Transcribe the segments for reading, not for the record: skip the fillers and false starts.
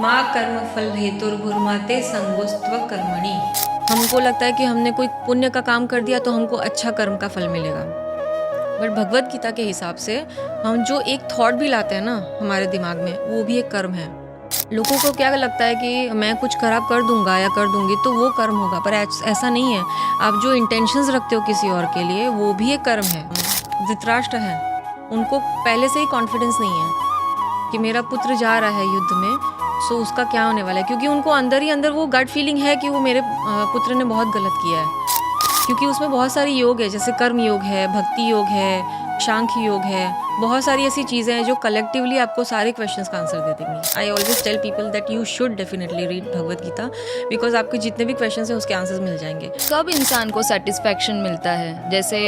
माँ कर्म फल हेतुर्भुर्माते संगोस्त्व कर्मणि। हमको लगता है कि हमने कोई पुण्य का काम कर दिया तो हमको अच्छा कर्म का फल मिलेगा, बट भगवत गीता के हिसाब से हम जो एक थॉट भी लाते हैं ना हमारे दिमाग में, वो भी एक कर्म है। लोगों को क्या लगता है कि मैं कुछ खराब कर दूंगा या कर दूंगी तो वो कर्म होगा, पर ऐसा नहीं है। आप जो इंटेंशंस रखते हो किसी और के लिए, वो भी एक कर्म है। धृतराष्ट्र है, उनको पहले से ही कॉन्फिडेंस नहीं है कि मेरा पुत्र जा रहा है युद्ध में, सो उसका क्या होने वाला है, क्योंकि उनको अंदर ही अंदर वो गट फीलिंग है कि वो मेरे पुत्र ने बहुत गलत किया है। क्योंकि उसमें बहुत सारी योग है, जैसे कर्म योग है, भक्ति योग है, सांख्य योग है, बहुत सारी ऐसी चीज़ें हैं जो कलेक्टिवली आपको सारे क्वेश्चंस का आंसर दे देंगी। I always tell people that you should definitely read Bhagavad Gita, because आपके जितने भी क्वेश्चंस हैं उसके आंसर्स मिल जाएंगे। कब इंसान को सेटिस्फैक्शन मिलता है? जैसे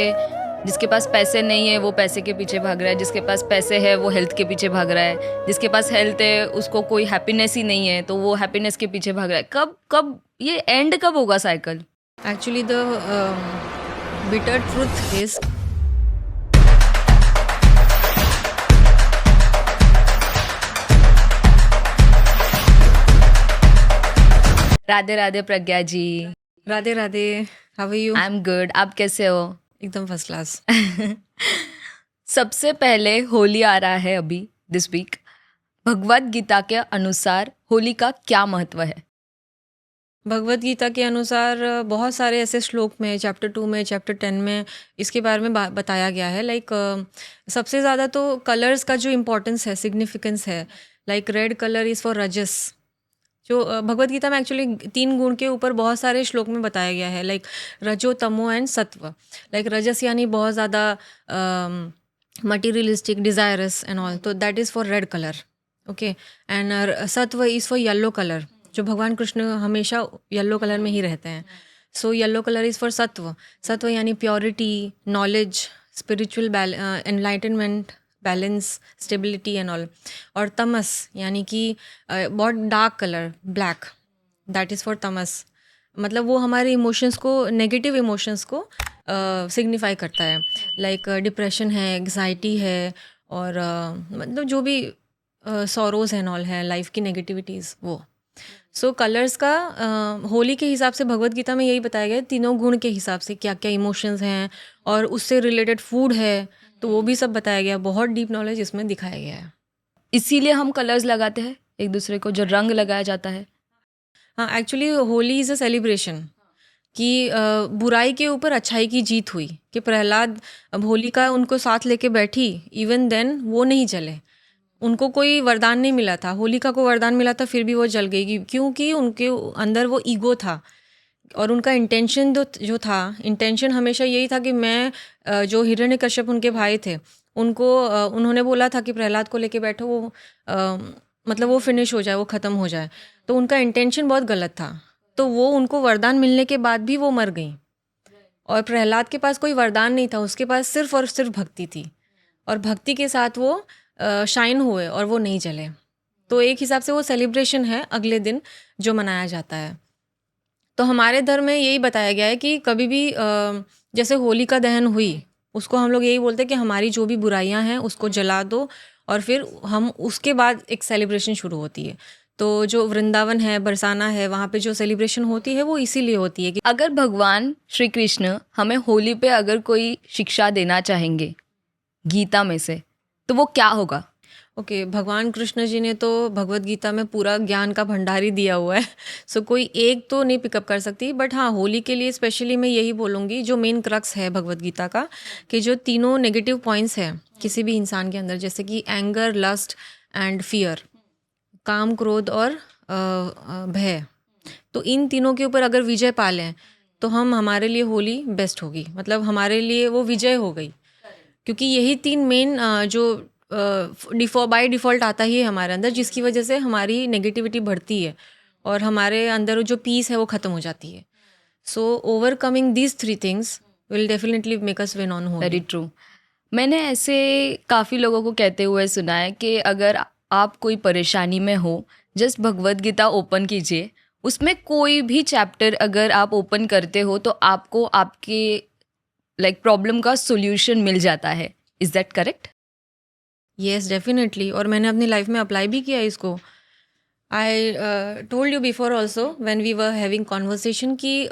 जिसके पास पैसे नहीं है वो पैसे के पीछे भाग रहा है, जिसके पास पैसे है वो हेल्थ के पीछे भाग रहा है, जिसके पास हेल्थ है उसको कोई हैप्पीनेस ही नहीं है तो वो हैप्पीनेस के पीछे भाग रहा है। कब कब ये एंड कब होगा cycle? Actually the bitter truth is Radhe Radhe Pragya ji. Radhe Radhe, how are you? I am good, आप कैसे हो? एकदम फर्स्ट क्लास। सबसे पहले होली आ रहा है अभी दिस वीक। भगवत गीता के अनुसार होली का क्या महत्व है? भगवत गीता के अनुसार बहुत सारे ऐसे श्लोक में, चैप्टर 2 में, चैप्टर 10 में इसके बारे में बताया गया है। लाइक सबसे ज़्यादा तो कलर्स का जो इम्पोर्टेंस है, सिग्निफिकेंस है। Like red colour is for रजस। जो भगवत गीता में एक्चुअली 3 गुण के ऊपर बहुत सारे श्लोक में बताया गया है, लाइक रजो, तमो एंड सत्व। लाइक रजस यानी बहुत ज़्यादा मटीरियलिस्टिक, डिज़ायरस एंड ऑल, तो that is for red colour. Okay, and सत्व इज़ फॉर येलो कलर, जो भगवान कृष्ण हमेशा येलो कलर में ही रहते हैं। So yellow colour is for सत्व। सत्व यानी purity, knowledge, spiritual enlightenment, balance, stability and all. और तमस यानी कि बहुत dark colour, black, that is for तमस। मतलब वो हमारे इमोशंस को, नेगेटिव इमोशंस को सिग्निफाई करता है। लाइक डिप्रेशन है, एग्जाइटी है, और मतलब जो भी सॉरोज एंड ऑल है, लाइफ की नेगेटिविटीज़, वो। सो कलर्स का होली के हिसाब से भगवत गीता में यही बताया गया है, तीनों गुण के हिसाब से क्या क्या इमोशंस हैं, और उससे रिलेटेड फूड है तो वो भी सब बताया गया। बहुत डीप नॉलेज इसमें दिखाया गया है। इसीलिए हम कलर्स लगाते हैं एक दूसरे को, जो रंग लगाया जाता है। हाँ, actually Holi is a celebration कि बुराई के ऊपर अच्छाई की जीत हुई, कि प्रहलाद अब होलिका उनको साथ लेके बैठी, इवन देन वो नहीं जले। उनको कोई वरदान नहीं मिला था, होलिका को वरदान मिला था, फिर भी वो जल गई, क्योंकि उनके अंदर वो ईगो था। और उनका इंटेंशन जो था, इंटेंशन हमेशा यही था कि मैं जो हिरण्यकश्यप उनके भाई थे, उनको उन्होंने बोला था कि प्रहलाद को लेके बैठो, वो मतलब वो फिनिश हो जाए, वो ख़त्म हो जाए। तो उनका इंटेंशन बहुत गलत था, तो वो उनको वरदान मिलने के बाद भी वो मर गई। और प्रहलाद के पास कोई वरदान नहीं था, उसके पास सिर्फ और सिर्फ भक्ति थी, और भक्ति के साथ वो शाइन हुए और वो नहीं जले। तो एक हिसाब से वो सेलिब्रेशन है अगले दिन जो मनाया जाता है। तो हमारे धर्म में यही बताया गया है कि कभी भी जैसे होलिका दहन हुई, उसको हम लोग यही बोलते हैं कि हमारी जो भी बुराइयां हैं उसको जला दो, और फिर हम उसके बाद एक सेलिब्रेशन शुरू होती है। तो जो वृंदावन है, बरसाना है, वहाँ पे जो सेलिब्रेशन होती है वो इसीलिए होती है कि अगर भगवान श्री कृष्ण हमें होली पे अगर कोई शिक्षा देना चाहेंगे गीता में से, तो वो क्या होगा? ओके, भगवान कृष्ण जी ने तो भगवत गीता में पूरा ज्ञान का भंडार ही दिया हुआ है। सो कोई एक तो नहीं पिकअप कर सकती, बट हाँ, होली के लिए स्पेशली मैं यही बोलूँगी, जो मेन क्रक्स है भगवत गीता का, कि जो तीनों नेगेटिव पॉइंट्स हैं किसी भी इंसान के अंदर, जैसे कि एंगर, लस्ट एंड फियर, काम, क्रोध और भय, तो इन तीनों के ऊपर अगर विजय पा लें तो हम, हमारे लिए होली बेस्ट होगी, मतलब हमारे लिए वो विजय हो गई। क्योंकि यही 3 मेन जो बाय डिफ़ॉल्ट आता ही है हमारे अंदर, जिसकी वजह से हमारी नेगेटिविटी बढ़ती है और हमारे अंदर जो पीस है वो ख़त्म हो जाती है। So overcoming these 3 things will definitely make us win on holy. Very true. मैंने ऐसे काफ़ी लोगों को कहते हुए सुना है कि अगर आप कोई परेशानी में हो, जस्ट भगवत गीता ओपन कीजिए, उसमें कोई भी चैप्टर अगर आप ओपन करते हो तो आपको आपके प्रॉब्लम का सोल्यूशन मिल जाता है। Is that correct? Yes definitely, और मैंने अपनी लाइफ में अप्लाई भी किया इसको. I told you before also when we were having conversation कि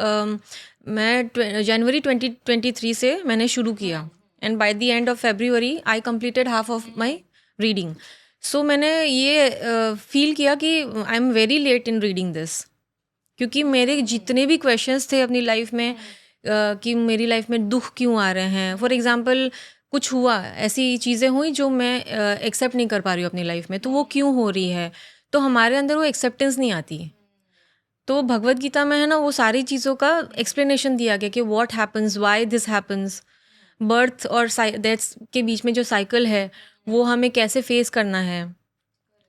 मैं जनवरी 2023 से मैंने शुरू किया, and by the end of फरवरी I completed half of my reading. So मैंने ये फील किया कि I am very late in reading this, क्योंकि मेरे जितने भी क्वेश्चंस थे अपनी लाइफ में कि मेरी लाइफ में दुख क्यों आ रहे हैं. फॉर एग्जांपल कुछ हुआ, ऐसी चीज़ें हुई जो मैं एक्सेप्ट नहीं कर पा रही हूँ अपनी लाइफ में, तो वो क्यों हो रही है, तो हमारे अंदर वो एक्सेप्टेंस नहीं आती. तो भगवत गीता में है ना, वो सारी चीज़ों का एक्सप्लेनेशन दिया गया कि what happens, why this happens, birth और डेथ के बीच में जो साइकिल है वो हमें कैसे फेस करना है.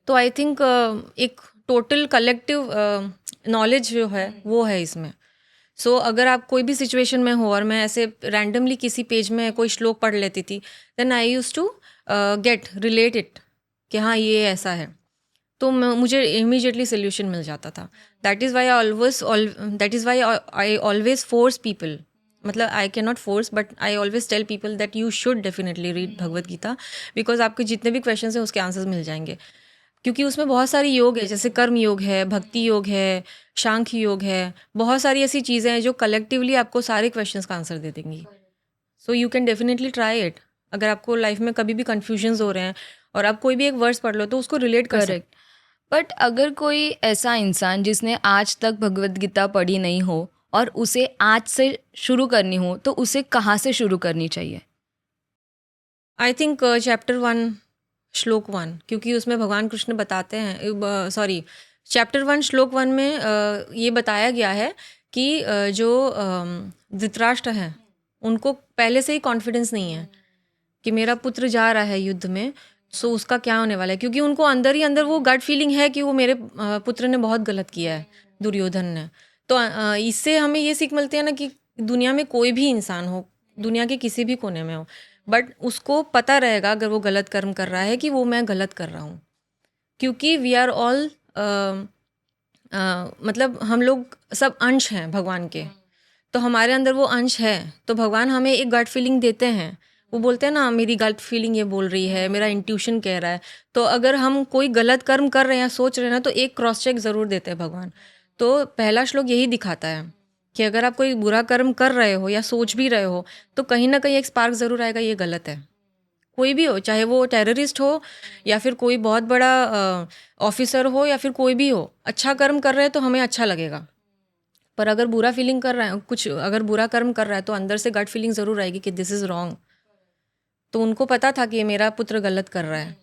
तो आई थिंक एक टोटल कलेक्टिव नॉलेज जो है वो है इसमें. सो अगर आप कोई भी सिचुएशन में हो, और मैं ऐसे रैंडमली किसी पेज में कोई श्लोक पढ़ लेती थी, then I use to get relate it कि हाँ ये ऐसा है, तो मुझे इमीडिएटली सोल्यूशन मिल जाता था. That is why I always force people, मतलब I can not force but I always tell people that you should definitely read Bhagavad Gita, because आपके जितने भी क्वेश्चन हैं उसके आंसर्स मिल जाएंगे. क्योंकि उसमें बहुत सारी योग है, जैसे कर्म योग है, भक्ति योग है, सांख्य योग है, बहुत सारी ऐसी चीज़ें हैं जो कलेक्टिवली आपको सारे क्वेश्चंस का आंसर दे देंगी. So you can definitely try it. अगर आपको लाइफ में कभी भी कन्फ्यूजन्स हो रहे हैं और आप कोई भी एक वर्ड्स पढ़ लो तो उसको रिलेट कर सकते. करेक्ट. बट अगर कोई ऐसा इंसान जिसने आज तक भगवत गीता पढ़ी नहीं हो और उसे आज से शुरू करनी हो, तो उसे कहाँ से शुरू करनी चाहिए? आई थिंक चैप्टर 1 श्लोक 1, क्योंकि उसमें भगवान कृष्ण बताते हैं, सॉरी, चैप्टर 1 श्लोक 1 में ये बताया गया है कि जो धृतराष्ट्र हैं उनको पहले से ही कॉन्फिडेंस नहीं है कि मेरा पुत्र जा रहा है युद्ध में, सो उसका क्या होने वाला है, क्योंकि उनको अंदर ही अंदर वो गट फीलिंग है कि वो मेरे पुत्र ने बहुत गलत किया है, दुर्योधन ने. तो इससे हमें ये सीख मिलती है ना कि दुनिया में कोई भी इंसान हो, दुनिया के किसी भी कोने में हो, बट उसको पता रहेगा अगर वो गलत कर्म कर रहा है कि वो मैं गलत कर रहा हूँ. क्योंकि वी आर ऑल मतलब हम लोग सब अंश हैं भगवान के, तो हमारे अंदर वो अंश है, तो भगवान हमें एक गट फीलिंग देते हैं. वो बोलते हैं ना, मेरी गट फीलिंग ये बोल रही है, मेरा इंट्यूशन कह रहा है. तो अगर हम कोई गलत कर्म कर रहे हैं, सोच रहे हैं ना, तो एक क्रॉस चेक ज़रूर देते हैं भगवान. तो पहला श्लोक यही दिखाता है कि अगर आप कोई बुरा कर्म कर रहे हो या सोच भी रहे हो, तो कहीं ना कहीं एक स्पार्क ज़रूर आएगा, ये गलत है. कोई भी हो, चाहे वो टेररिस्ट हो या फिर कोई बहुत बड़ा ऑफिसर हो या फिर कोई भी हो, अच्छा कर्म कर रहे हैं तो हमें अच्छा लगेगा. पर अगर बुरा फीलिंग कर रहा है, कुछ अगर बुरा कर्म कर रहा है, तो अंदर से गट फीलिंग ज़रूर आएगी कि दिस इज़ रॉन्ग. तो उनको पता था कि मेरा पुत्र गलत कर रहा है,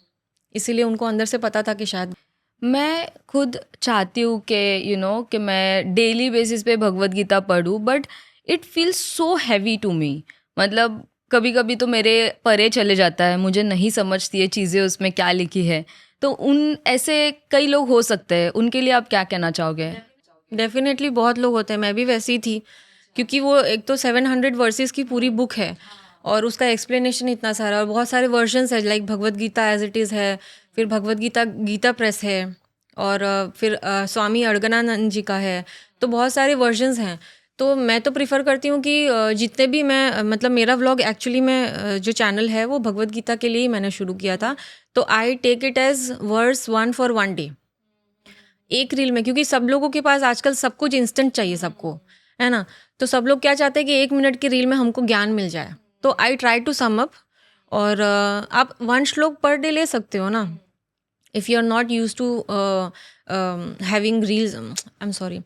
इसीलिए उनको अंदर से पता था कि शायद. मैं खुद चाहती हूँ कि कि मैं डेली बेसिस पे भगवत गीता पढूं, but it feels so heavy to me. मतलब कभी कभी तो मेरे परे चले जाता है, मुझे नहीं समझती है चीज़ें उसमें क्या लिखी है. तो उन ऐसे कई लोग हो सकते हैं, उनके लिए आप क्या कहना चाहोगे? डेफिनेटली बहुत लोग होते हैं, मैं भी वैसी थी, क्योंकि वो एक तो 700 वर्सेस की पूरी बुक है और उसका एक्सप्लेनेशन इतना सारा, और बहुत सारे वर्जन्स है, like Bhagavad Gita as it is है, फिर भगवत गीता गीता प्रेस है, और फिर स्वामी अड़गनानंद जी का है. तो बहुत सारे वर्जन्स हैं. तो मैं तो प्रिफर करती हूँ कि जितने भी मैं मतलब मेरा व्लॉग एक्चुअली में जो चैनल है वो भगवत गीता के लिए ही मैंने शुरू किया था. तो I take it as verse 1 for 1 day, एक रील में, क्योंकि सब लोगों के पास आजकल सब कुछ इंस्टेंट चाहिए सबको, है ना. तो सब लोग क्या चाहते हैं कि 1 मिनट की रील में हमको ज्ञान मिल जाए. तो I try to sum up, और आप 1 श्लोक पर डे ले सकते हो ना. If you are not use to having reels, I am sorry,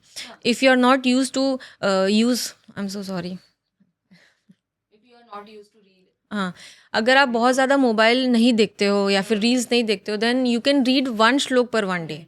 if you are not use to use, I am so sorry, हाँ, अगर आप बहुत ज़्यादा मोबाइल नहीं देखते हो या फिर रील्स नहीं देखते हो, देन यू कैन रीड 1 श्लोक पर 1 डे.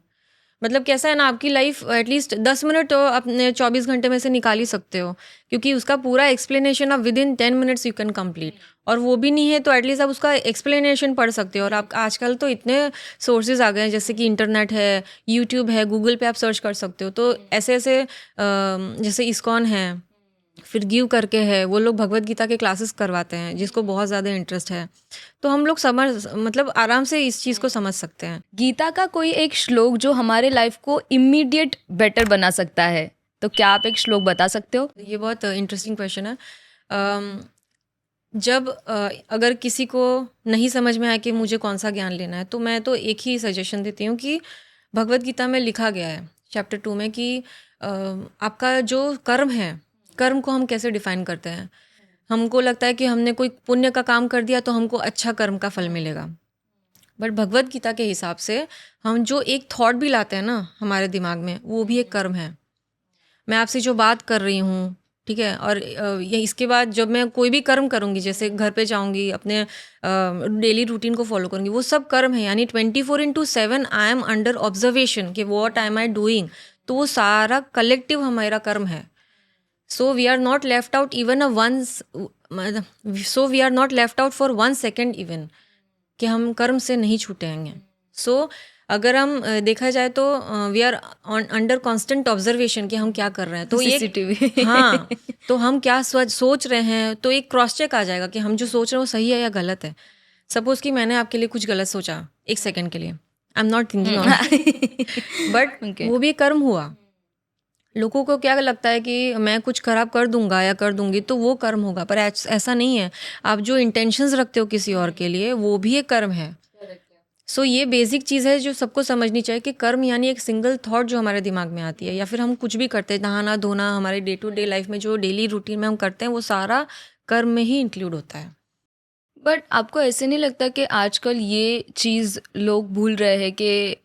मतलब कैसा है ना, आपकी लाइफ एटलीस्ट 10 मिनट तो अपने 24 घंटे में से निकाल ही सकते हो, क्योंकि उसका पूरा एक्सप्लेनेशन आप with in 10 minutes you can complete. और वो भी नहीं है तो एटलीस्ट आप उसका एक्सप्लेनेशन पढ़ सकते हो. और आप आजकल तो इतने सोर्सेज आ गए हैं, जैसे कि इंटरनेट है, यूट्यूब है, गूगल पे आप सर्च कर सकते हो. तो ऐसे ऐसे जैसे इस्कॉन है, फिर गिव करके है, वो लोग भगवत गीता के क्लासेस करवाते हैं, जिसको बहुत ज़्यादा इंटरेस्ट है. तो हम लोग समझ, मतलब आराम से इस चीज़ को समझ सकते हैं. गीता का कोई एक श्लोक जो हमारे लाइफ को इमीडिएट बेटर बना सकता है, तो क्या आप एक श्लोक बता सकते हो? ये बहुत इंटरेस्टिंग क्वेश्चन है. जब अगर किसी को नहीं समझ में आए कि मुझे कौन सा ज्ञान लेना है, तो मैं तो एक ही सजेशन देती हूँ कि भगवत गीता में लिखा गया है चैप्टर 2 में कि आपका जो कर्म है, कर्म को हम कैसे डिफाइन करते हैं। हमको लगता है कि हमने कोई पुण्य का काम कर दिया तो हमको अच्छा कर्म का फल मिलेगा, बट भगवत गीता के हिसाब से हम जो एक थॉट भी लाते हैं ना हमारे दिमाग में, वो भी एक कर्म है। मैं आपसे जो बात कर रही हूँ, ठीक है, और ये इसके बाद जब मैं कोई भी कर्म करूँगी, जैसे घर पे जाऊँगी, अपने डेली रूटीन को फॉलो करूँगी, वो सब कर्म है। यानी 24/7 आई एम अंडर ऑब्जर्वेशन कि वॉट एम आई डूइंग, तो वो सारा कलेक्टिव हमारा कर्म है। So we are not left out even so we are not left out for 1 second even, कि हम कर्म से नहीं छूटेंगे। सो अगर हम देखा जाए तो we are under constant observation कि हम क्या कर रहे हैं। तो ये CCTV हाँ, तो हम क्या सोच रहे हैं, तो एक क्रॉस चेक आ जाएगा कि हम जो सोच रहे हैं वो सही है या गलत है। सपोज कि मैंने आपके लिए कुछ गलत सोचा 1 सेकेंड के लिए, I am not thinking on, but Okay. वो भी एक कर्म हुआ। लोगों को क्या लगता है कि मैं कुछ खराब कर दूंगा या कर दूंगी तो वो कर्म होगा, पर ऐसा नहीं है। आप जो इंटेंशंस रखते हो किसी और के लिए, वो भी एक कर्म है। सो ये बेसिक चीज़ है जो सबको समझनी चाहिए कि कर्म यानी एक सिंगल थॉट जो हमारे दिमाग में आती है, या फिर हम कुछ भी करते हैं, नहाना धोना, हमारे डे टू डे लाइफ में जो डेली रूटीन में हम करते हैं, वो सारा कर्म में ही इंक्लूड होता है। बट आपको ऐसे नहीं लगता कि आजकल ये चीज़ लोग भूल रहे हैं कि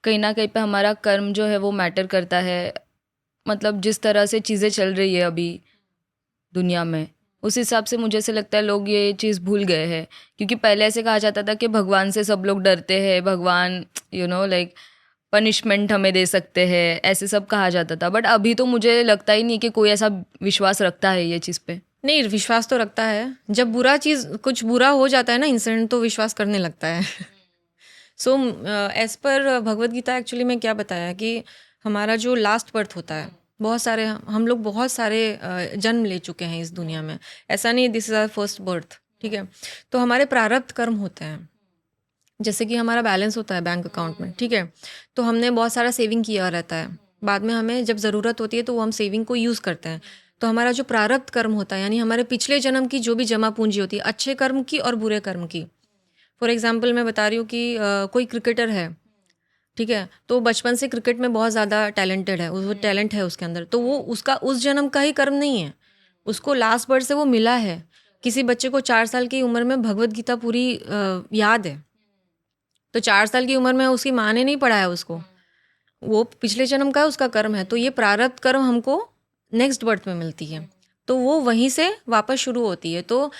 कहीं ना कहीं पे हमारा कर्म जो है वो मैटर करता है? मतलब जिस तरह से चीज़ें चल रही है अभी दुनिया में, उस हिसाब से मुझे ऐसे लगता है लोग ये चीज़ भूल गए हैं। क्योंकि पहले ऐसे कहा जाता था कि भगवान से सब लोग डरते हैं, भगवान लाइक पनिशमेंट हमें दे सकते हैं, ऐसे सब कहा जाता था। बट अभी तो मुझे लगता ही नहीं कि कोई ऐसा विश्वास रखता है ये चीज़ पे। नहीं, विश्वास तो रखता है। जब कुछ बुरा हो जाता है ना इंसिडेंट, तो विश्वास करने लगता है। सो एज पर भगवत गीता एक्चुअली में क्या बताया कि हमारा जो लास्ट बर्थ होता है, बहुत सारे हम लोग बहुत सारे जन्म ले चुके हैं इस दुनिया में। ऐसा नहीं this is our first birth, ठीक है। तो हमारे प्रारब्ध कर्म होते हैं, जैसे कि हमारा बैलेंस होता है बैंक अकाउंट में, ठीक है। तो हमने बहुत सारा सेविंग किया रहता है, बाद में हमें जब ज़रूरत होती है तो वो हम सेविंग को यूज़ करते हैं। तो हमारा जो प्रारब्ध कर्म होता है, यानी हमारे पिछले जन्म की जो भी जमा पूंजी होती है, अच्छे कर्म की और बुरे कर्म की। फॉर एग्जाम्पल मैं बता रही हूँ कि कोई क्रिकेटर है, ठीक है, तो बचपन से क्रिकेट में बहुत ज़्यादा टैलेंटेड है, वो टैलेंट है उसके अंदर, तो वो उसका उस जन्म का ही कर्म नहीं है, उसको लास्ट बर्थ से वो मिला है। किसी बच्चे को 4 साल की उम्र में भगवत गीता पूरी याद है, तो 4 साल की उम्र में उसकी माँ ने नहीं पढ़ाया उसको, वो पिछले जन्म का उसका कर्म है। तो ये प्रारब्ध कर्म हमको नेक्स्ट बर्थ में मिलती है, तो वो वहीं से वापस शुरू होती है। तो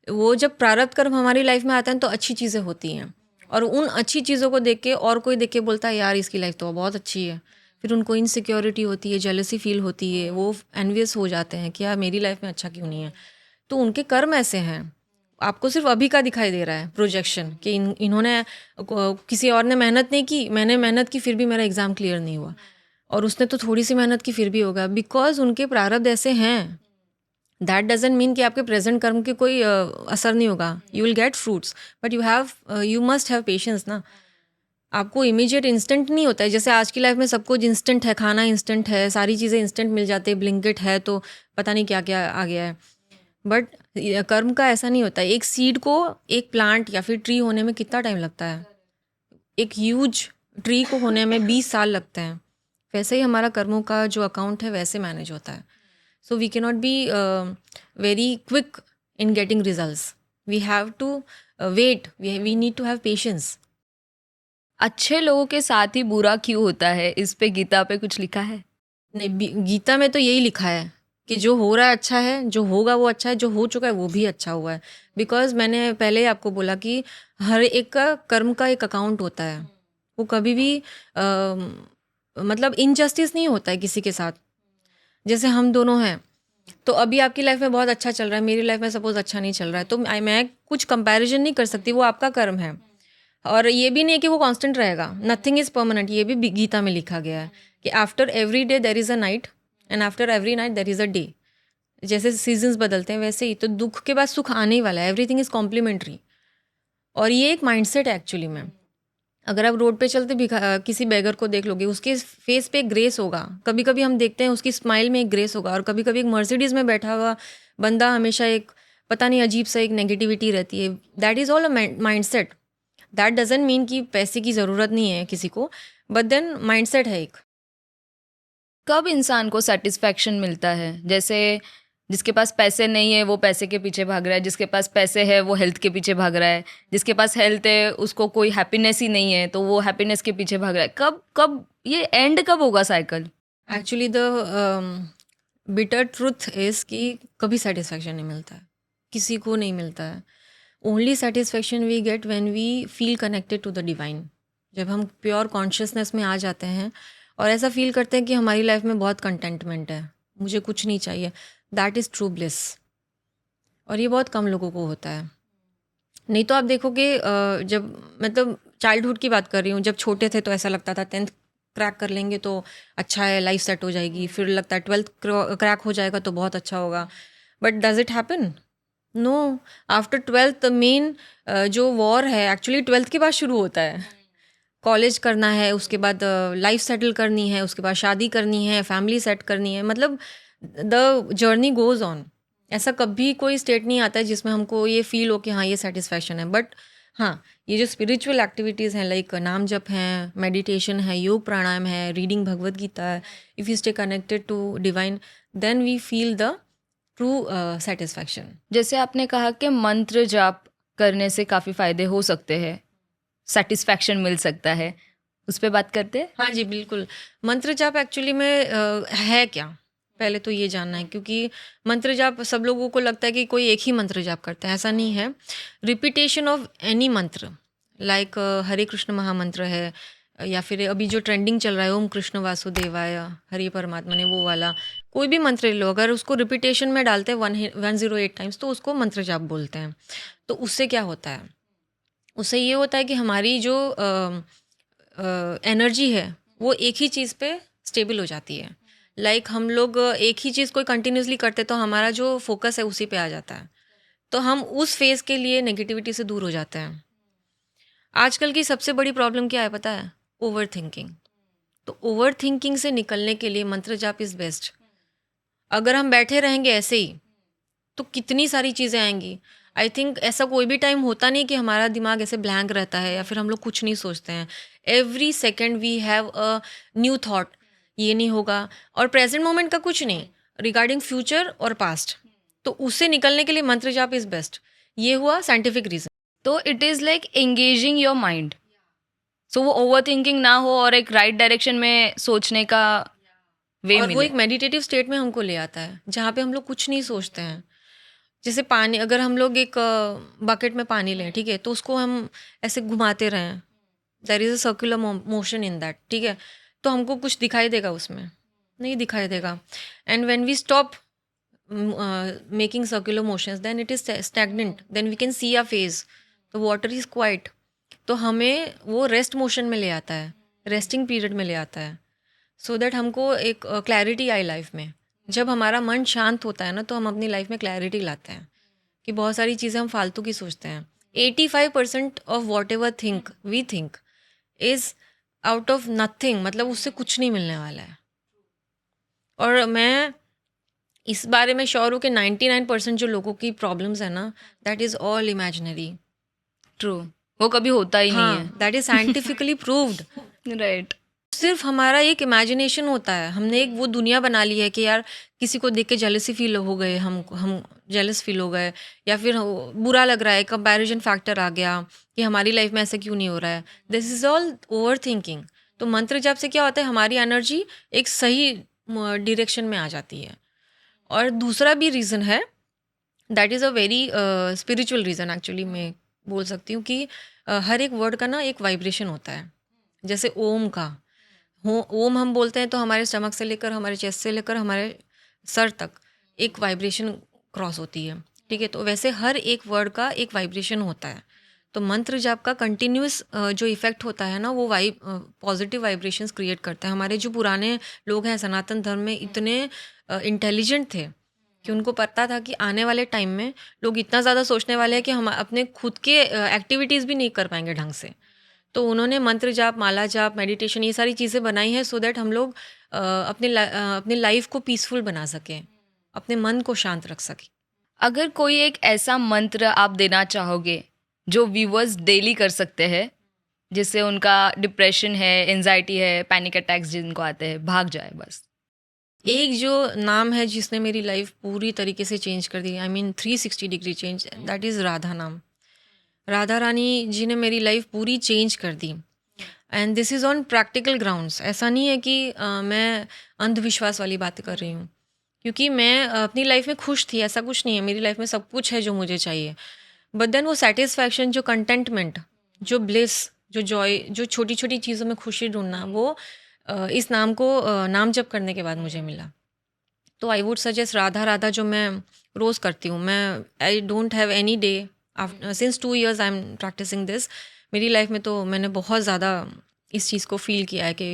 वो जब प्रारब्ध कर्म हमारी लाइफ में आते हैं तो अच्छी चीज़ें होती हैं, और उन अच्छी चीज़ों को देख के और कोई देख के बोलता है यार इसकी लाइफ तो बहुत अच्छी है, फिर उनको इनसिक्योरिटी होती है, जेलसी फील होती है, वो एनवियस हो जाते हैं कि यार मेरी लाइफ में अच्छा क्यों नहीं है। तो उनके कर्म ऐसे हैं। आपको सिर्फ अभी का दिखाई दे रहा है प्रोजेक्शन कि इन्होंने किसी और ने मेहनत नहीं की, मैंने मेहनत की फिर भी मेरा एग्ज़ाम क्लियर नहीं हुआ, और उसने तो थोड़ी सी मेहनत की फिर भी होगा, बिकॉज उनके प्रारब्ध ऐसे हैं। दैट डजेंट मीन कि आपके प्रेजेंट कर्म के कोई असर नहीं होगा। You will get fruits, but you must have patience ना। आपको इमीडिएट इंस्टेंट नहीं होता है, जैसे आज की लाइफ में सब कुछ इंस्टेंट है, खाना इंस्टेंट है, सारी चीज़ें इंस्टेंट मिल जाती है, ब्लिंकिट है, तो पता नहीं क्या क्या आ गया है। बट कर्म का ऐसा नहीं होता है। एक सीड को एक प्लांट या फिर ट्री होने में कितना टाइम लगता है, एक ह्यूज ट्री को होने में 20 साल लगते हैं। वैसे ही हमारा कर्मों का जो अकाउंट है वैसे मैनेज होता है। So we can not be very quick in getting results, we have to wait, we need to have patience. अच्छे लोगों के साथ ही बुरा क्यों होता है, इस पे गीता पे कुछ लिखा है? नहीं, गीता में तो यही लिखा है कि जो हो रहा है अच्छा है, जो होगा वो अच्छा है, जो हो चुका है वो भी अच्छा हुआ है। बिकॉज मैंने पहले ही आपको बोला कि हर एक का कर्म का एक अकाउंट होता है। वो कभी भी मतलब इनजस्टिस नहीं होता है किसी के साथ। जैसे हम दोनों हैं, तो अभी आपकी लाइफ में बहुत अच्छा चल रहा है, मेरी लाइफ में सपोज अच्छा नहीं चल रहा है, तो मैं कुछ कंपैरिजन नहीं कर सकती, वो आपका कर्म है। और ये भी नहीं है कि वो कांस्टेंट रहेगा, नथिंग इज़ परमानेंट। ये भी गीता में लिखा गया है कि after every day there is a night and after every night there is a day. जैसे सीजन्स बदलते हैं वैसे ही तो दुख के बाद सुख आने ही वाला है। Everything is complementary. और ये एक माइंडसेट है एक्चुअली में। अगर आप रोड पे चलते किसी बेगर को देख लोगे, उसके फेस पे एक ग्रेस होगा। कभी कभी हम देखते हैं उसकी स्माइल में एक ग्रेस होगा, और कभी कभी एक मर्सिडीज़ में बैठा हुआ बंदा हमेशा एक पता नहीं अजीब सा एक नेगेटिविटी रहती है. That is all a mindset. That doesn't mean कि पैसे की ज़रूरत नहीं है किसी को, बट देन माइंडसेट है एक. कब इंसान को सेटिस्फैक्शन मिलता है? जैसे जिसके पास पैसे नहीं है वो पैसे के पीछे भाग रहा है, जिसके पास पैसे है वो हेल्थ के पीछे भाग रहा है, जिसके पास हेल्थ है उसको कोई हैप्पीनेस ही नहीं है तो वो हैप्पीनेस के पीछे भाग रहा है. कब कब ये एंड कब होगा cycle? Actually the bitter truth is कि कभी सेटिस्फैक्शन नहीं मिलता है, किसी को नहीं मिलता है. Only satisfaction we get when we feel connected to the divine. जब हम प्योर कॉन्शियसनेस में आ जाते हैं और ऐसा फील करते हैं कि हमारी लाइफ में बहुत कंटेंटमेंट है, मुझे कुछ नहीं चाहिए, दैट इज़ ट्रू ब्लिस. और ये बहुत कम लोगों को होता है. नहीं तो आप देखोगे जब मतलब चाइल्डहुड की बात कर रही हूँ, जब छोटे थे तो ऐसा लगता था 10th क्रैक कर लेंगे तो अच्छा है, लाइफ सेट हो जाएगी. फिर लगता है 12th क्रैक हो जाएगा तो बहुत अच्छा होगा. But does it happen? No. After 12th the main जो वॉर है एक्चुअली 12th के बाद शुरू होता है. कॉलेज करना है, उसके बाद लाइफ सेटल करनी है, उसके बाद शादी करनी है, फैमिली सेट करनी है, मतलब द जर्नी गोज़ ऑन. ऐसा कभी कोई स्टेट नहीं आता है जिसमें हमको ये फील हो कि हाँ ये सेटिस्फैक्शन है. बट हाँ, ये जो स्पिरिचुअल एक्टिविटीज़ हैं लाइक नाम जप हैं, मेडिटेशन है, योग प्राणायाम है, रीडिंग भगवत गीता है, if you stay connected to divine then we feel the true satisfaction. जैसे आपने कहा कि मंत्र जाप करने से काफ़ी फायदे हो सकते हैं, सेटिस्फैक्शन मिल सकता है, उस पर बात करते हैं. हाँ जी, बिल्कुल. मंत्र जाप एक्चुअली में है क्या, पहले तो ये जानना है, क्योंकि मंत्र जाप सब लोगों को लगता है कि कोई एक ही मंत्र जाप करता है. ऐसा नहीं है. रिपीटेशन ऑफ एनी मंत्र लाइक हरे कृष्ण महामंत्र है, या फिर अभी जो ट्रेंडिंग चल रहा है ओम कृष्ण वासुदेवाय हरे परमात्मा ने, वो वाला कोई भी मंत्र ले लो, अगर उसको रिपीटेशन में डालते हैं 108 टाइम्स तो उसको मंत्र जाप बोलते हैं. तो उससे क्या होता है? उससे ये होता है कि हमारी जो एनर्जी है वो एक ही चीज़ पे स्टेबल हो जाती है. लाइक हम लोग एक ही चीज़ कोई कंटिन्यूसली करते तो हमारा जो फोकस है उसी पे आ जाता है, तो हम उस फेज़ के लिए नेगेटिविटी से दूर हो जाते हैं. आजकल की सबसे बड़ी प्रॉब्लम क्या है पता है? Over thinking. तो ओवर थिंकिंग से निकलने के लिए मंत्र जाप इज़ बेस्ट. अगर हम बैठे रहेंगे ऐसे ही तो कितनी सारी चीज़ें आएंगी. आई थिंक ऐसा कोई भी टाइम होता नहीं कि हमारा दिमाग ऐसे ब्लैंक रहता है या फिर हम लोग कुछ नहीं सोचते हैं. Every second we have a new thought, ये नहीं होगा, और प्रेजेंट मोमेंट का कुछ नहीं, रिगार्डिंग फ्यूचर और पास्ट. तो उससे निकलने के लिए मंत्र जाप इज़ बेस्ट. ये हुआ साइंटिफिक रीज़न. तो it is like engaging your mind, so वो ओवर थिंकिंग ना हो और एक राइट डायरेक्शन में सोचने का वे और वो मिले. एक मेडिटेटिव स्टेट में हमको ले आता है जहाँ पे हम लोग कुछ नहीं सोचते हैं. जैसे पानी, अगर हम लोग एक बकेट में पानी लें, ठीक है, तो उसको हम ऐसे घुमाते रहें, there is a circular motion in that, ठीक है, तो हमको कुछ दिखाई देगा उसमें? नहीं दिखाई देगा. And when we stop making circular motions then it is stagnant, then we can see a face, the water is quiet. तो हमें वो रेस्ट मोशन में ले आता है, रेस्टिंग पीरियड में ले आता है, सो दैट हमको एक क्लैरिटी आए लाइफ में. जब हमारा मन शांत होता है ना तो हम अपनी लाइफ में क्लैरिटी लाते हैं कि बहुत सारी चीज़ें हम फालतू की सोचते हैं. 85% of whatever think we think is out of nothing, मतलब उससे कुछ नहीं मिलने वाला है. और मैं इस बारे में श्योर हूँ कि 99% जो लोगों की प्रॉब्लम्स है ना, that is all imaginary. True, वो कभी होता ही नहीं हाँ, दैट इज़ साइंटिफिकली प्रूव्ड. है. राइट. सिर्फ हमारा एक इमेजिनेशन होता है. हमने एक वो दुनिया बना ली है कि यार किसी को देख के जेलसी फील हो गए, हम जेलस फील हो गए, या फिर बुरा लग रहा है, कंपैरिजन फैक्टर आ गया कि हमारी लाइफ में ऐसा क्यों नहीं हो रहा है. This is all over thinking. तो मंत्र जाप से क्या होता है, हमारी एनर्जी एक सही डायरेक्शन में आ जाती है. और दूसरा भी रीज़न है, that is a very spiritual reason actually, मैं बोल सकती हूँ कि हर एक वर्ड का ना एक वाइब्रेशन होता है. जैसे ओम का ओम हम बोलते हैं तो हमारे स्टमक से लेकर, हमारे चेस्ट से लेकर हमारे सर तक एक वाइब्रेशन क्रॉस होती है, ठीक है. तो वैसे हर एक वर्ड का एक वाइब्रेशन होता है. तो मंत्र जाप का कंटिन्यूस जो इफ़ेक्ट होता है ना, वो पॉजिटिव वाइब्रेशंस क्रिएट करता है. हमारे जो पुराने लोग हैं सनातन धर्म में, इतने इंटेलिजेंट थे कि उनको पता था कि आने वाले टाइम में लोग इतना ज़्यादा सोचने वाले हैं कि हम अपने खुद के एक्टिविटीज़ भी नहीं कर पाएंगे ढंग से. तो उन्होंने मंत्र जाप, माला जाप, मेडिटेशन, ये सारी चीज़ें बनाई हैं सो दैट हम लोग अपने लाइफ को पीसफुल बना सकें, अपने मन को शांत रख सकें. अगर कोई एक ऐसा मंत्र आप देना चाहोगे जो व्यूअर्स डेली कर सकते हैं, जिससे उनका डिप्रेशन है, एंजाइटी है, पैनिक अटैक्स जिनको आते हैं, भाग जाए बस। एक जो नाम है जिसने मेरी लाइफ पूरी तरीके से चेंज कर दी, I mean 360 degree change, that is Radha नाम। राधा रानी जी ने मेरी लाइफ पूरी चेंज कर दी, and this is on practical grounds. ऐसा नहीं है कि मैं अंधविश्वास वाली बातें कर रही हूँ, क्योंकि मैं अपनी लाइफ में खुश थी, ऐसा कुछ नहीं है। मेरी लाइफ में सब कुछ है जो मुझे चाहिए, बट देन वो सेटिस्फैक्शन, जो कंटेंटमेंट, जो ब्लिस, जो जॉय, जो छोटी छोटी चीज़ों में खुशी ढूंढना, वो इस नाम को नाम जप करने के बाद मुझे मिला। तो I would suggest Radha Radha, जो मैं रोज़ करती हूँ। मैं I don't have any day after, since 2 years I am practicing this. मेरी लाइफ में तो मैंने बहुत ज़्यादा इस चीज़ को फील किया है कि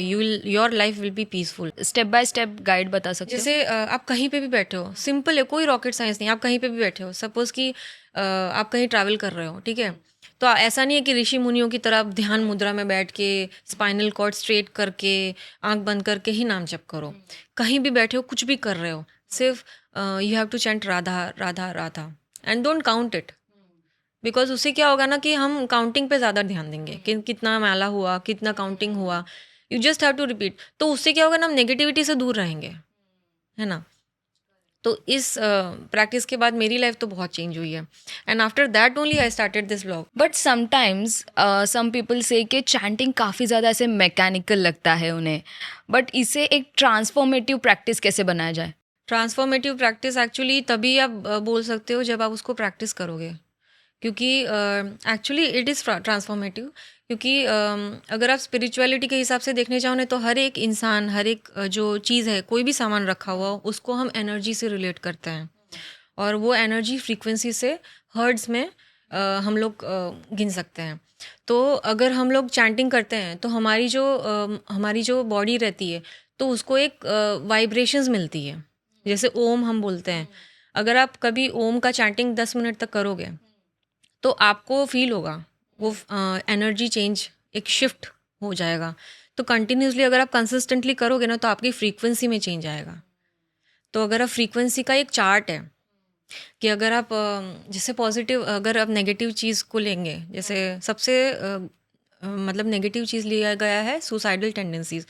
your life will be peaceful. Step by step guide बता सकते हो? जैसे आप कहीं पे भी बैठे हो, सिंपल है, कोई रॉकेट साइंस नहीं। आप कहीं पे भी बैठे हो, सपोज कि आप कहीं ट्रैवल कर रहे हो, ठीक है, तो ऐसा नहीं है कि ऋषि मुनियों की तरह आप ध्यान मुद्रा में बैठ के स्पाइनल कॉर्ड स्ट्रेट करके आंख बंद करके ही नाम जप करो। कहीं भी बैठे हो, कुछ भी कर रहे हो, सिर्फ you have to chant Radha Radha Radha and don't count it. Because उससे क्या होगा ना कि हम काउंटिंग पे ज़्यादा ध्यान देंगे कि कितना माला हुआ, कितना काउंटिंग हुआ। You just have to repeat. तो उससे क्या होगा ना, हम नेगेटिविटी से दूर रहेंगे, है ना। तो इस प्रैक्टिस के बाद मेरी लाइफ तो बहुत चेंज हुई है, and after that only I started this blog. But sometimes some people से कि चैंटिंग काफ़ी ज़्यादा ऐसे मैकेनिकल लगता है उन्हें, बट इसे एक ट्रांसफॉर्मेटिव प्रैक्टिस कैसे बनाया जाए? ट्रांसफॉर्मेटिव प्रैक्टिस एक्चुअली तभी आप बोल सकते हो जब आप उसको प्रैक्टिस करोगे, क्योंकि एक्चुअली इट इज़ ट्रांसफॉर्मेटिव। क्योंकि अगर आप स्पिरिचुअलिटी के हिसाब से देखने चाहो ना, तो हर एक इंसान, हर एक जो चीज़ है, कोई भी सामान रखा हुआ हो, उसको हम एनर्जी से रिलेट करते हैं, और वो एनर्जी फ्रीक्वेंसी से हर्ट्ज में हम लोग गिन सकते हैं। तो अगर हम लोग चैंटिंग करते हैं तो हमारी जो बॉडी रहती है, तो उसको एक वाइब्रेशंस मिलती है। जैसे ओम हम बोलते हैं, अगर आप कभी ओम का चैंटिंग 10 मिनट तक करोगे, तो आपको फील होगा वो एनर्जी चेंज, एक शिफ्ट हो जाएगा। तो कंटिन्यूसली अगर आप कंसिस्टेंटली करोगे ना, तो आपकी फ्रीक्वेंसी में चेंज आएगा। तो अगर आप फ्रीक्वेंसी का एक चार्ट है कि अगर आप जैसे पॉजिटिव, अगर आप नेगेटिव चीज़ को लेंगे, जैसे सबसे मतलब नेगेटिव चीज़ लिया गया है सुसाइडल टेंडेंसीज,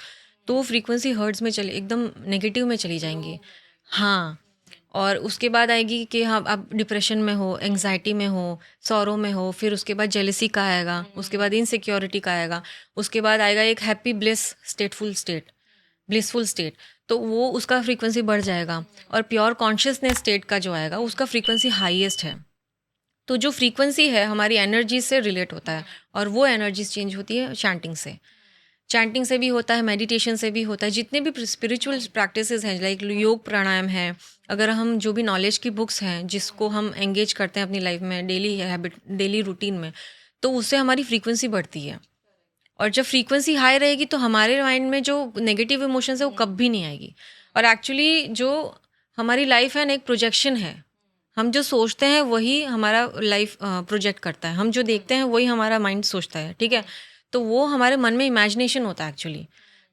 तो वो फ्रीक्वेंसी हर्ट्ज में चले, एकदम नेगेटिव में चली जाएंगी। हाँ, और उसके बाद आएगी कि हाँ, आप डिप्रेशन में हो, एंग्जाइटी में हो, सौरो में हो, फिर उसके बाद जेलसी का आएगा, उसके बाद इनसिक्योरिटी का आएगा, उसके बाद आएगा एक हैप्पी ब्लिसफुल स्टेट। तो वो उसका फ्रीक्वेंसी बढ़ जाएगा, और प्योर कॉन्शियसनेस स्टेट का जो आएगा, उसका फ्रीक्वेंसी हाईएस्ट है। तो जो फ्रीक्वेंसी है हमारी एनर्जी से रिलेट होता है, और वो एनर्जीज चेंज होती है चैंटिंग से। चैंटिंग से भी होता है, मेडिटेशन से भी होता है, जितने भी स्पिरिचुअल प्रैक्टिसेस हैं, लाइक योग प्राणायाम है। अगर हम जो भी नॉलेज की बुक्स हैं जिसको हम एंगेज करते हैं अपनी लाइफ में, डेली हैबिट, डेली रूटीन में, तो उससे हमारी फ्रीक्वेंसी बढ़ती है। और जब फ्रीक्वेंसी हाई रहेगी तो हमारे माइंड में जो नेगेटिव इमोशंस है वो कभी नहीं आएगी। और एक्चुअली जो हमारी लाइफ है ना, एक प्रोजेक्शन है। हम जो सोचते हैं वही हमारा लाइफ प्रोजेक्ट करता है, हम जो देखते हैं वही हमारा माइंड सोचता है, ठीक है। तो वो हमारे मन में इमेजिनेशन होता है एक्चुअली।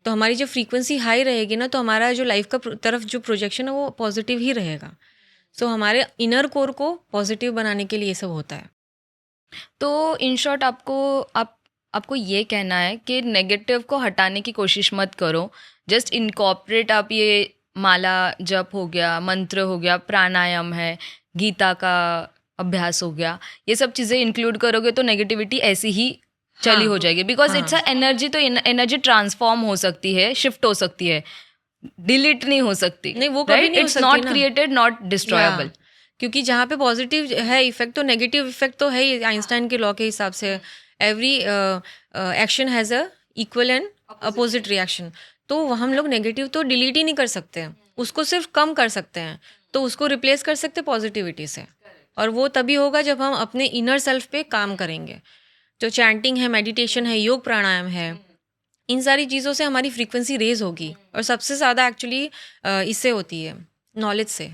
तो हमारी जब फ्रीक्वेंसी हाई रहेगी ना, तो हमारा जो लाइफ का तरफ जो प्रोजेक्शन है वो पॉजिटिव ही रहेगा। सो हमारे इनर कोर को पॉजिटिव बनाने के लिए ये सब होता है। तो इन शॉर्ट आपको ये कहना है कि नेगेटिव को हटाने की कोशिश मत करो, जस्ट इनकॉर्पोरेट आप ये माला जप हो गया, मंत्र हो गया, प्राणायाम है, गीता का अभ्यास हो गया, ये सब चीज़ें इंक्लूड करोगे तो नेगेटिविटी ऐसी ही चली हो जाएगी। बिकॉज इट्स अ एनर्जी, तो एनर्जी ट्रांसफॉर्म हो सकती है, शिफ्ट हो सकती है, डिलीट नहीं हो सकती। नहीं, वो कभी नहीं हो इट्स सकती नॉट ना। Created, not destroyable. क्योंकि जहाँ पे पॉजिटिव है इफेक्ट, तो नेगेटिव इफेक्ट तो है ही। आइंस्टाइन के लॉ के हिसाब से every action has a equal and opposite reaction. तो हम लोग नेगेटिव तो डिलीट ही नहीं कर सकते हैं, उसको सिर्फ कम कर सकते हैं। तो उसको रिप्लेस कर सकते पॉजिटिविटी से, और वो तभी होगा जब हम अपने इनर सेल्फ पे काम करेंगे। जो चैंटिंग है, मेडिटेशन है, योग प्राणायाम है, इन सारी चीज़ों से हमारी फ्रीक्वेंसी रेज होगी। और सबसे ज़्यादा एक्चुअली इससे होती है नॉलेज से।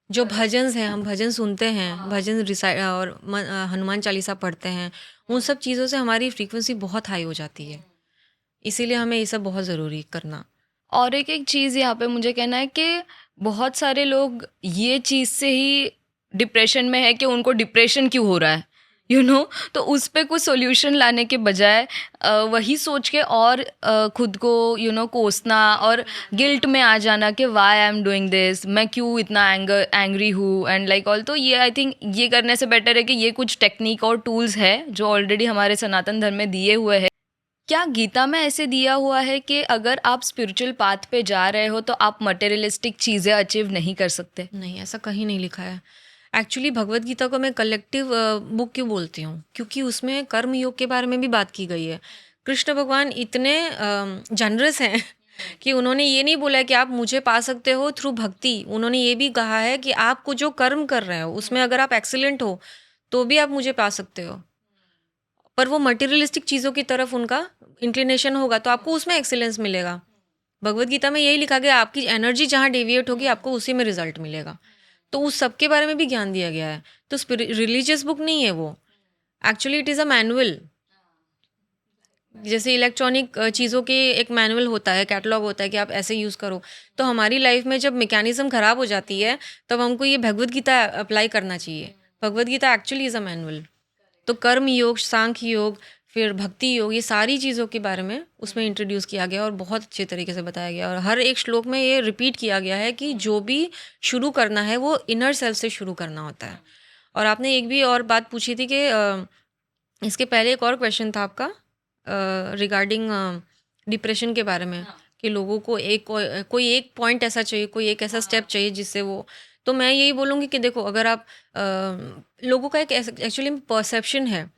जो भजन्स हैं, हम भजन सुनते हैं, भजन रिसाइट और हनुमान चालीसा पढ़ते हैं, उन सब चीज़ों से हमारी फ्रीक्वेंसी बहुत हाई हो जाती है। इसीलिए हमें ये सब बहुत ज़रूरी करना। और एक चीज़ यहाँ पे मुझे कहना है कि बहुत सारे लोग ये चीज़ से ही डिप्रेशन में है कि उनको डिप्रेशन क्यों हो रहा है, तो उस पे कुछ सॉल्यूशन लाने के बजाय वही सोच के और खुद को कोसना और गिल्ट में आ जाना कि why I am doing this, मैं क्यों इतना एंग्री हूँ एंड लाइक ऑल। तो ये आई थिंक ये करने से बेटर है कि ये कुछ टेक्निक और टूल्स है जो ऑलरेडी हमारे सनातन धर्म में दिए हुए हैं। क्या गीता में ऐसे दिया हुआ है कि अगर आप स्पिरिचुअल पाथ पे जा रहे हो तो आप मटेरियलिस्टिक चीज़ें अचीव नहीं कर सकते? नहीं, ऐसा कहीं नहीं लिखा है। एक्चुअली भगवत गीता को मैं कलेक्टिव बुक क्यों बोलती हूँ, क्योंकि उसमें कर्म योग के बारे में भी बात की गई है। कृष्ण भगवान इतने जनरस हैं कि उन्होंने ये नहीं बोला है कि आप मुझे पा सकते हो थ्रू भक्ति। उन्होंने ये भी कहा है कि आपको जो कर्म कर रहे हो उसमें अगर आप एक्सीलेंट हो तो भी आप मुझे पा सकते हो। पर वो मटेरियलिस्टिक चीज़ों की तरफ उनका इंक्लिनेशन होगा तो आपको उसमें एक्सीलेंस मिलेगा। भगवत गीता में यही लिखा गया, आपकी एनर्जी जहाँ डेविएट होगी आपको उसी में रिजल्ट मिलेगा। तो उस सब के बारे में भी ज्ञान दिया गया है। तो रिलीजियस बुक नहीं है वो, actually it is a manual. जैसे इलेक्ट्रॉनिक चीज़ों के एक मैनुअल होता है, कैटलॉग होता है कि आप ऐसे यूज़ करो। तो हमारी लाइफ में जब मैकेनिज्म ख़राब हो जाती है तब हमको ये भगवत गीता अप्लाई करना चाहिए। Bhagavad Gita actually is a manual. तो कर्म योग, सांख्य योग, फिर भक्ति योग, ये सारी चीज़ों के बारे में उसमें इंट्रोड्यूस किया गया और बहुत अच्छे तरीके से बताया गया। और हर एक श्लोक में ये रिपीट किया गया है कि जो भी शुरू करना है वो इनर सेल्फ से शुरू करना होता है। और आपने एक भी और बात पूछी थी कि इसके पहले एक और क्वेश्चन था आपका रिगार्डिंग डिप्रेशन के बारे में, कि लोगों को कोई एक पॉइंट ऐसा चाहिए, कोई एक ऐसा स्टेप चाहिए जिससे वो। तो मैं यही बोलूँगी कि देखो, अगर आप लोगों का एक एक्चुअली परसेप्शन है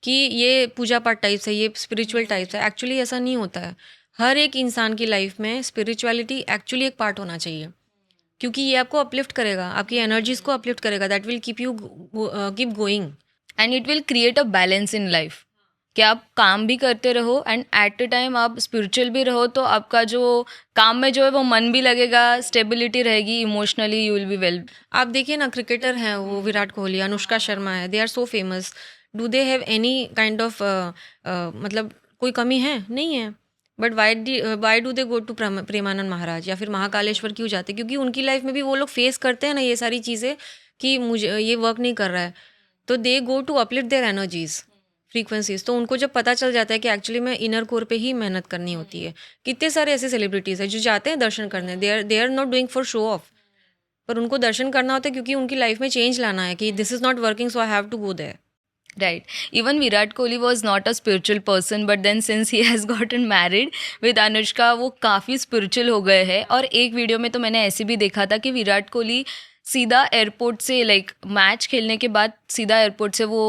कि ये पूजा पाठ टाइप्स है, ये स्पिरिचुअल टाइप्स है। एक्चुअली ऐसा नहीं होता है। हर एक इंसान की लाइफ में स्पिरिचुअलिटी एक्चुअली एक पार्ट होना चाहिए, क्योंकि ये आपको अपलिफ्ट करेगा, आपकी एनर्जीज को अपलिफ्ट करेगा। That will keep you keep going. And it will create a balance in life कि आप काम भी करते रहो एंड एट अ टाइम आप स्पिरिचुअल भी रहो, तो आपका जो काम में जो है वो मन भी लगेगा, स्टेबिलिटी रहेगी, emotionally you will be well. आप देखिए ना, क्रिकेटर हैं वो विराट कोहली, अनुष्का शर्मा है, they are so famous. Do they have any kind of मतलब कोई कमी है? नहीं है। But why do they go to Premanand Maharaj या फिर महाकालेश्वर क्यों जाते? क्योंकि उनकी लाइफ में भी वो लोग फेस करते हैं ना ये सारी चीज़ें कि मुझे ये वर्क नहीं कर रहा है। तो they go to uplift their energies, frequencies. तो उनको जब पता चल जाता है कि एक्चुअली में इनर कोर पे ही मेहनत करनी होती है। कितने सारे ऐसे सेलिब्रिटीज़ हैं जो जाते हैं दर्शन करने, they are not doing for show off, पर उनको दर्शन करना होता है क्योंकि उनकी लाइफ में चेंज लाना है कि this is not working, so I have to go there. Right. Even Virat Kohli was not a spiritual person, but then since he has gotten married with Anushka, वो काफ़ी spiritual हो गए हैं। और एक वीडियो में तो मैंने ऐसे भी देखा था कि विराट कोहली सीधा एयरपोर्ट से, लाइक मैच खेलने के बाद सीधा एयरपोर्ट से वो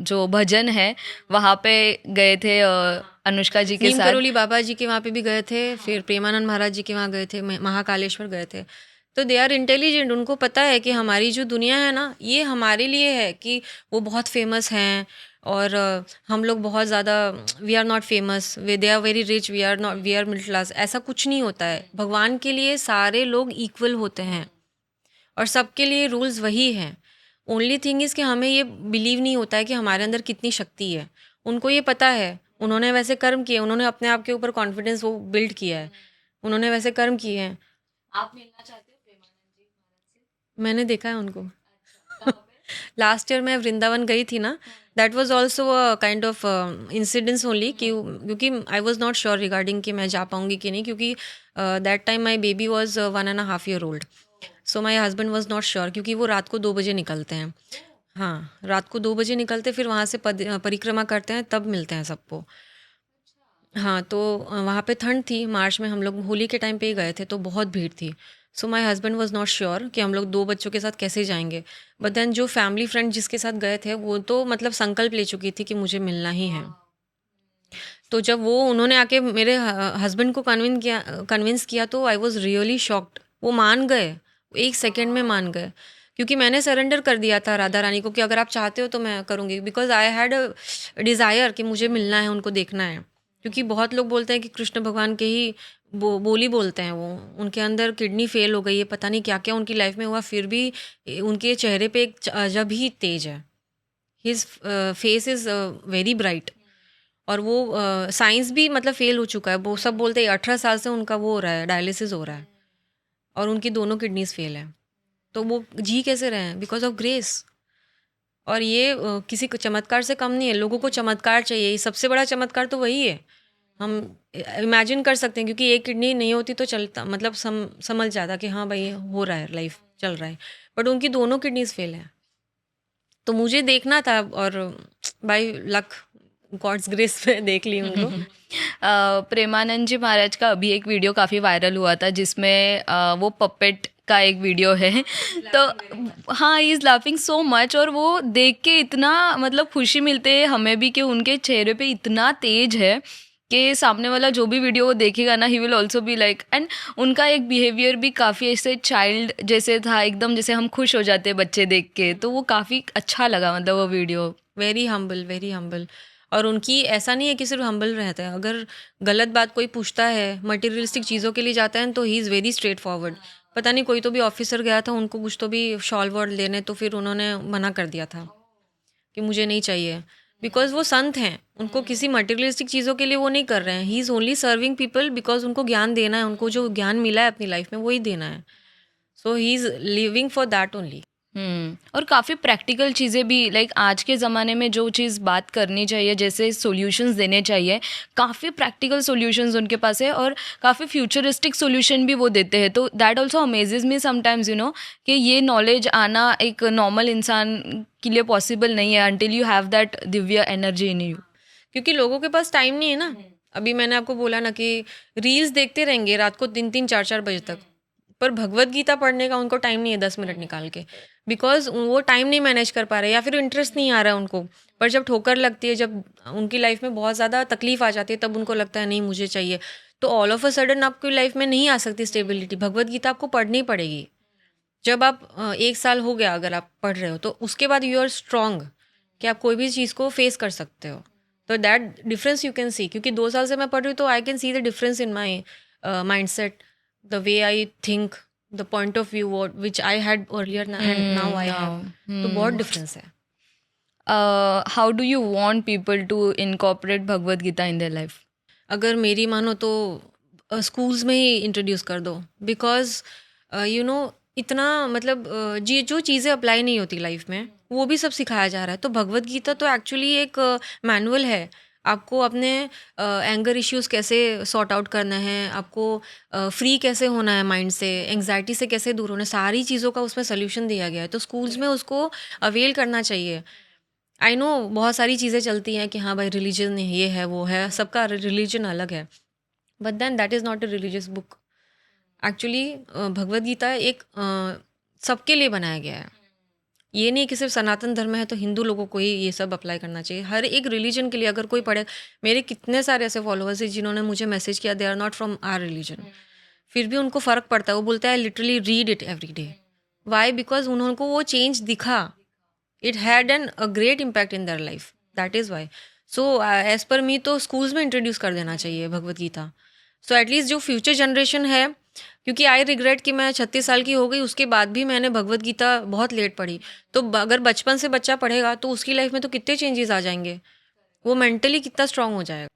जो भजन है वहाँ पे गए थे अनुष्का जी के नीम साथ। करोली बाबा जी के वहाँ पे भी गए थे, फिर प्रेमानंद महाराज जी के वहाँ गए थे, महाकालेश्वर गए थे। तो दे आर इंटेलिजेंट, उनको पता है कि हमारी जो दुनिया है ना ये हमारे लिए है, कि वो बहुत फेमस हैं और हम लोग बहुत ज़्यादा, we are not famous, they are very rich, we are not, we are middle class. ऐसा कुछ नहीं होता है। भगवान के लिए सारे लोग इक्वल होते हैं और सबके लिए रूल्स वही हैं। ओनली थिंग इज़ कि हमें ये बिलीव नहीं होता है कि हमारे अंदर कितनी शक्ति है। उनको ये पता है, उन्होंने वैसे कर्म किए, उन्होंने अपने आप के ऊपर कॉन्फिडेंस वो बिल्ड किया है, उन्होंने वैसे कर्म किए हैं। आप मिलना चाहते हो प्रेमानंद जी महाराज से? मैंने देखा है उनको। कहाँ पे? लास्ट ईयर मैं वृंदावन गई थी ना, that was also a kind of incidence only, कि क्योंकि I was not sure regarding कि मैं जा पाऊंगी कि नहीं, क्योंकि that time my baby was 1.5 year old। So my husband was not sure, क्योंकि वो रात को 2 बजे निकलते हैं। हाँ, रात को 2 बजे निकलते, फिर वहाँ से परिक्रमा करते हैं, तब मिलते हैं सबको। हाँ, तो वहाँ पे ठंड थी, मार्च में हम लोग होली के टाइम पे ही गए थे, तो बहुत भीड़ थी। So my husband was not sure कि हम लोग 2 बच्चों के साथ कैसे जाएंगे। बट देन जो फैमिली फ्रेंड जिसके साथ गए थे वो तो मतलब संकल्प ले चुकी थी कि मुझे मिलना ही है। तो जब वो उन्होंने आके मेरे हस्बैंड को कन्विंस किया तो आई वाज रियली शॉक्ड। वो मान गए, 1 सेकेंड में मान गए, क्योंकि मैंने सरेंडर कर दिया था राधा रानी को कि अगर आप चाहते हो तो मैं करूँगी, because I had a desire कि मुझे मिलना है, उनको देखना है। क्योंकि बहुत लोग बोलते हैं कि कृष्ण भगवान के ही बोली बोलते हैं, वो उनके अंदर किडनी फेल हो गई है, पता नहीं क्या क्या उनकी लाइफ में हुआ, फिर भी उनके चेहरे पे एक अजब ही तेज है। His face is very bright. और वो साइंस भी मतलब फेल हो चुका है, वो सब बोलते हैं 18 साल से उनका वो हो रहा है, डायलिसिस हो रहा है, और उनकी दोनों किडनीज फेल है। तो वो जी कैसे रहे हैं? Because of grace. और ये किसी को चमत्कार से कम नहीं है। लोगों को चमत्कार चाहिए, सबसे बड़ा चमत्कार तो वही है। हम इमेजिन कर सकते हैं, क्योंकि एक किडनी नहीं होती तो चलता, मतलब समझ जाता कि हाँ भाई हो रहा है, लाइफ चल रहा है। बट उनकी दोनों किडनीज फेल हैं। तो मुझे देखना था, और बाय लक, गॉड्स ग्रेस में देख ली उनको। प्रेमानंद जी महाराज का अभी एक वीडियो काफ़ी वायरल हुआ था जिसमें वो पपेट का एक वीडियो है। तो हाँ, he is laughing so much, और वो देख के इतना मतलब खुशी मिलती है हमें भी कि उनके चेहरे पे इतना तेज है कि सामने वाला जो भी वीडियो वो देखेगा ना, he will also be like. And उनका एक बिहेवियर भी काफ़ी ऐसे चाइल्ड जैसे था, एकदम जैसे हम खुश हो जाते हैं बच्चे देख के। तो वो काफ़ी अच्छा लगा, मतलब वो video. Very humble, very humble. और उनकी ऐसा नहीं है कि सिर्फ हम्बल रहता है, अगर गलत बात कोई पूछता है, मटेरियलिस्टिक चीज़ों के लिए जाता है, तो he is very straight forward. पता नहीं कोई तो भी ऑफिसर गया था उनको कुछ तो भी शॉल वॉल लेने, तो फिर उन्होंने मना कर दिया था कि मुझे नहीं चाहिए। बिकॉज वो संत हैं, उनको किसी मटेरियलिस्टिक चीज़ों के लिए वो नहीं कर रहे हैं। He is only serving people, because उनको ज्ञान देना है, उनको जो ज्ञान मिला है अपनी लाइफ में वही देना है। So he is living for that only. और काफ़ी प्रैक्टिकल चीज़ें भी, लाइक आज के ज़माने में जो चीज़ बात करनी चाहिए, जैसे सॉल्यूशंस देने चाहिए, काफ़ी प्रैक्टिकल सॉल्यूशंस उनके पास है, और काफ़ी फ्यूचरिस्टिक सॉल्यूशन भी वो देते हैं। तो that also amazes me sometimes, कि ये नॉलेज आना एक नॉर्मल इंसान के लिए पॉसिबल नहीं है until you have that Divya energy in you. क्योंकि लोगों के पास टाइम नहीं है ना। अभी मैंने आपको बोला ना कि रील्स देखते रहेंगे रात को 3-3, 4-4 बजे तक, पर भगवत गीता पढ़ने का उनको टाइम नहीं है 10 मिनट निकाल के। बिकॉज वो टाइम नहीं मैनेज कर पा रहे, या फिर इंटरेस्ट नहीं आ रहा है उनको। पर जब ठोकर लगती है, जब उनकी लाइफ में बहुत ज़्यादा तकलीफ आ जाती है, तब उनको लगता है नहीं मुझे चाहिए। तो ऑल ऑफ अ सडन आपकी लाइफ में नहीं आ सकती स्टेबिलिटी। भगवत गीता आपको पढ़नी पड़ेगी। जब आप 1 साल हो गया अगर आप पढ़ रहे हो, तो उसके बाद यू आर स्ट्रांग कि आप कोई भी चीज़ को फेस कर सकते हो। तो that difference you can see, क्योंकि 2 साल से मैं पढ़ रही हूँ, तो I can see the difference in my mind set, the way I think, the point of view which I had earlier and now I have. तो बहुत डिफरेंस है। How do you want people to incorporate Bhagavad Gita in their life? अगर मेरी मानो तो schools में ही introduce कर दो। बिकॉज यू नो इतना मतलब जी जो चीज़ें अप्लाई नहीं होती लाइफ में वो भी सब सिखाया जा रहा है। तो भगवत गीता तो एक्चुअली एक मैनुअल है। आपको अपने एंगर इश्यूज़ कैसे सॉर्ट आउट करना है, आपको फ्री कैसे होना है माइंड से, एंग्जाइटी से कैसे दूर होना है, सारी चीज़ों का उसमें सोल्यूशन दिया गया है। तो स्कूल्स में उसको अवेल करना चाहिए। आई नो बहुत सारी चीज़ें चलती हैं कि हाँ भाई रिलीजन ये है वो है, सबका रिलीजन अलग है, but then that is not a religious book. Actually Bhagavad Gita एक सबके लिए बनाया गया है। ये नहीं कि सिर्फ सनातन धर्म है तो हिंदू लोगों को ही ये सब अप्लाई करना चाहिए। हर एक रिलीजन के लिए अगर कोई पढ़े, मेरे कितने सारे ऐसे फॉलोअर्स हैं जिन्होंने मुझे मैसेज किया, they are not from our religion, फिर भी उनको फ़र्क पड़ता है। वो बोलता है literally read it every day. Why? Because उनको वो चेंज दिखा, it had an a great impact in their life, that is why. So as per me तो स्कूल्स में इंट्रोड्यूस कर देना चाहिए भगवत गीता। सो एटलीस्ट जो फ्यूचर जनरेशन है, क्योंकि आई रिग्रेट कि मैं 36 साल की हो गई उसके बाद भी मैंने भगवत गीता बहुत लेट पढ़ी। तो अगर बचपन से बच्चा पढ़ेगा तो उसकी लाइफ में तो कितने चेंजेस आ जाएंगे, वो मेंटली कितना स्ट्रांग हो जाएगा।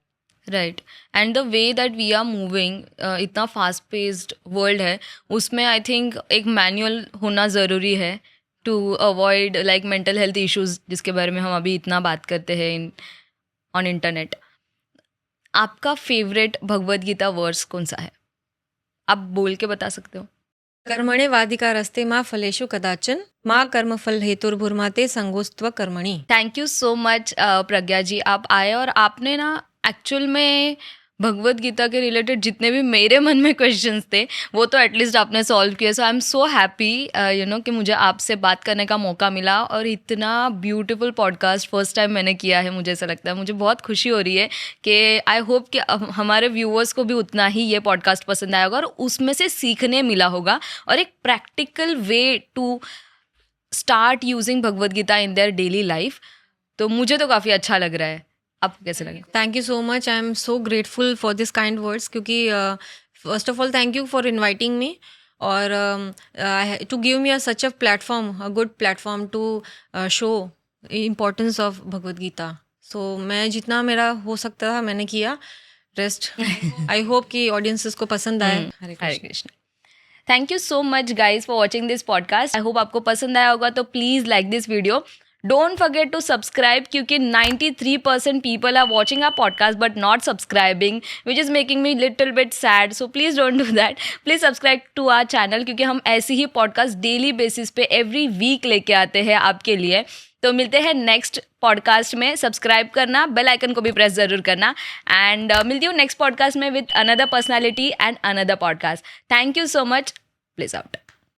Right. And the way that we are moving, इतना फास्ट पेस्ड वर्ल्ड है, उसमें आई थिंक एक मैनुअल होना ज़रूरी है to avoid like mental health issues, जिसके बारे में हम अभी इतना बात करते हैं ऑन इंटरनेट। आपका फेवरेट भगवद गीता वर्स कौन सा है? आप बोल के बता सकते हो? कर्मणे वाधिका रस्ते माँ फलेषु कदाचन माँ कर्मफल हेतुर्भुर्माते संगोस्त्व कर्मणि। थैंक यू सो मच प्रज्ञा जी, आप आए और आपने ना एक्चुअल में भगवद गीता के रिलेटेड जितने भी मेरे मन में क्वेश्चंस थे वो तो एटलीस्ट आपने सॉल्व किए। सो आई एम सो हैप्पी कि मुझे आपसे बात करने का मौका मिला, और इतना ब्यूटीफुल पॉडकास्ट फर्स्ट टाइम मैंने किया है। मुझे ऐसा लगता है, मुझे बहुत खुशी हो रही है कि आई होप कि हमारे व्यूअर्स को भी उतना ही ये पॉडकास्ट पसंद आएगा और उसमें से सीखने मिला होगा, और एक practical way to start using Bhagavad Gita in their daily life. तो मुझे तो काफ़ी अच्छा लग रहा है। आपको कैसे लगे? Thank you so much, I am so grateful for this kind words. क्योंकि first of all thank you for inviting me, और to give me such a platform, a good platform to show importance of Bhagavad Gita. सो मैं जितना मेरा हो सकता था मैंने किया, रेस्ट आई होप कि ऑडियंसेस को पसंद आए। Hare Hare Krishna. Krishna. Thank you so much guys for watching this podcast. I hope आपको पसंद आया होगा, तो please like this video. Don't forget to subscribe, क्योंकि 93% people are watching our podcast but not subscribing, which is making me little bit sad. So please don't do that. Please subscribe to our channel, क्योंकि हम ऐसी ही podcast daily basis पे every week लेके आते हैं आपके लिए। तो मिलते हैं नेक्स्ट पॉडकास्ट में। सब्सक्राइब करना, बेल आइकन को भी प्रेस ज़रूर करना। एंड मिलती हूँ नेक्स्ट पॉडकास्ट में with another personality and another podcast. Thank you so much. Please out.